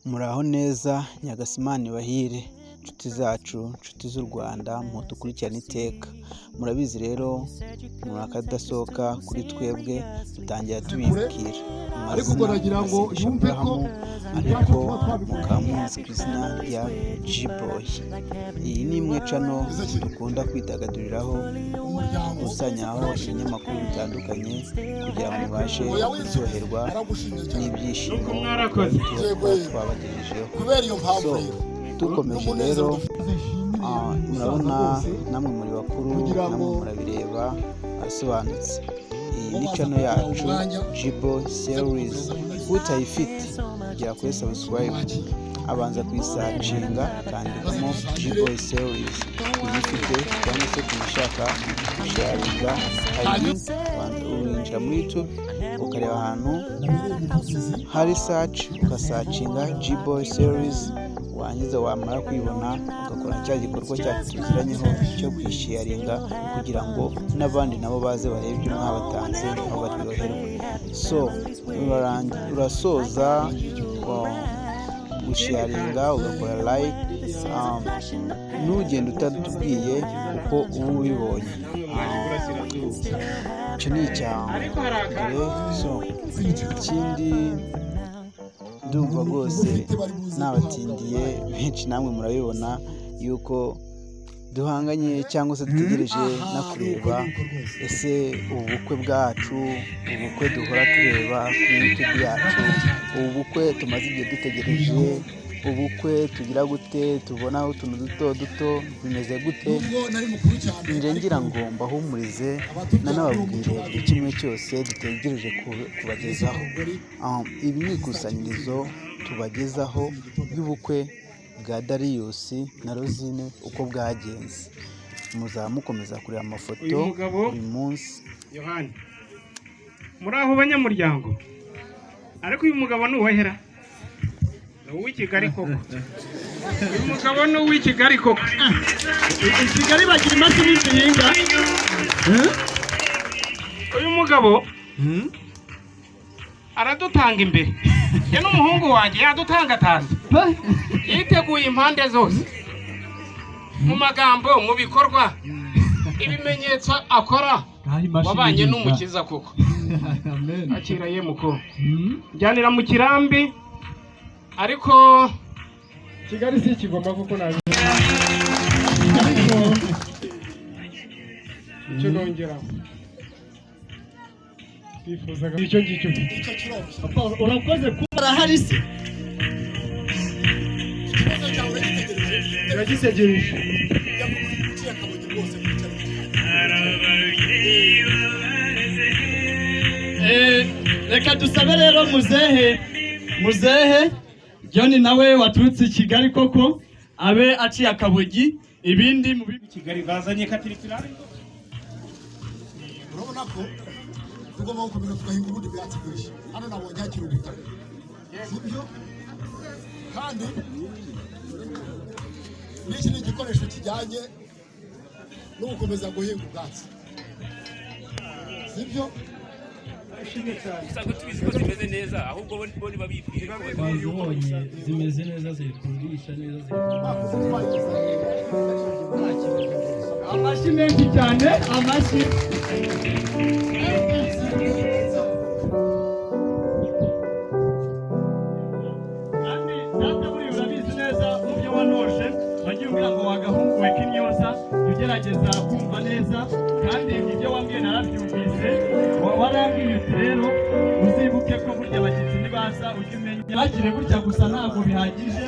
Muraho neza Nyagasani bahire inshuti zacu, inshuti z'u Rwanda mudukurikirana iteka. Murabizi rero muri akadasohoka kuri twebwe dutangira tubibwira ariko nagira ngo yumve ko ariko mukamuzi ku izina rya G-Boy. Iyi ni imwe cano dukunda kwidagaduriraho gusanyaho ibinyamakuru bitandukanye kugira ngo mubashe kuryoherwa n'ibyishimo tuba twabagejejeho. So dukomeje rero murabona namwe muri bakuru namwe murabireba asobanutse. Iyi ni channel yacu G-Boy series. Utayifite ugera kuri subscribe abanza kuyisacinga akandikamo G-Boy series. Uyifite cyangwa se kuyishaka kusharinga winjira muri YouTube ukareba ahantu hari search ukasacinga G-Boy series, wangiza wamara kwibona ugakora cya gikorwa cyacu tuziranyeho cyo kwisharinga kugira ngo n'abandi nabo baze barebe ibyo mwabatanze aho baryoherwa. So urasoza gusharinga ugakora like, n'ugenda utatubwiye uko uba ubibonye. Icyo ni icyambere. So ikindi ndumva rwose nabatindiye benshi namwe murabibona yuko duhanganye cyangwa se dutegereje no kureba ese ubukwe bwacu, ubukwe duhora tureba kuri YouTube yacu, ubukwe tumaze igihe dutegereje, ubukwe tugira gute, tubonaho utuntu duto duto bimeze gute. Nje ngira ngo mbahumurize nanababwire buri kimwe cyose dutegereje kubagezaho. Ibi ni ikusanyirizo tubagezaho y'ubukwe bwa Darius na Rosine uko bwagenze. Muzaba mukomeza kureba amafoto buri munsi. Yohani muri aho banyamuryango, ariko uyu mugabo ni uwahera uw'i Kigali koko. Uyu mugabo ni uw'i Kigali koko. I Kigali bagira imashini zihinga. Uyu mugabo aradutanga imbere. Ye n'umuhungu wanjye yadutangatanze. Yiteguye impande zose, mu magambo, mu bikorwa, ibimenyetso akora. Wabanye n'umukiza koko. Akira ye muko jyanira mu kirambi, ariko Kigali si kigomba kuko nabi. Icyo nongera bifuzaga icyo ngicyo. Urakoze kuba hari se yagisegereje. Reka dusabe rero muzehe John nawe waturutse i Kigali koko abe aciye akabugi ibindi mu Kigali bazanye katiripirari. Urabona ko tugomba gukomeza tugahinga ubundi bwatsi bwinshi. Hano nabonye hakiri ubutaka, sibyo? Kandi n'iki ni igikoresho kijyanye no gukomeza guhinga ubwatsi, sibyo? Usanga tubizi ko zimeze neza, ahubwo bo ni babibwira ko bazibonye zimeze neza, zikurisha neza, amashyi menshi cyane, amashyi. Kandi buri urabizi neza ibyo wanoje, wagiye umbwira ngo wagahunguwe k'imyoza, ugerageza kumva neza, kandi ibyo wambwiye narabyumvise. Warambwiye uti rero uzibuke ko burya abashyitsi nibaza ujye umenya bagire gutya gusa ntabwo bihagije.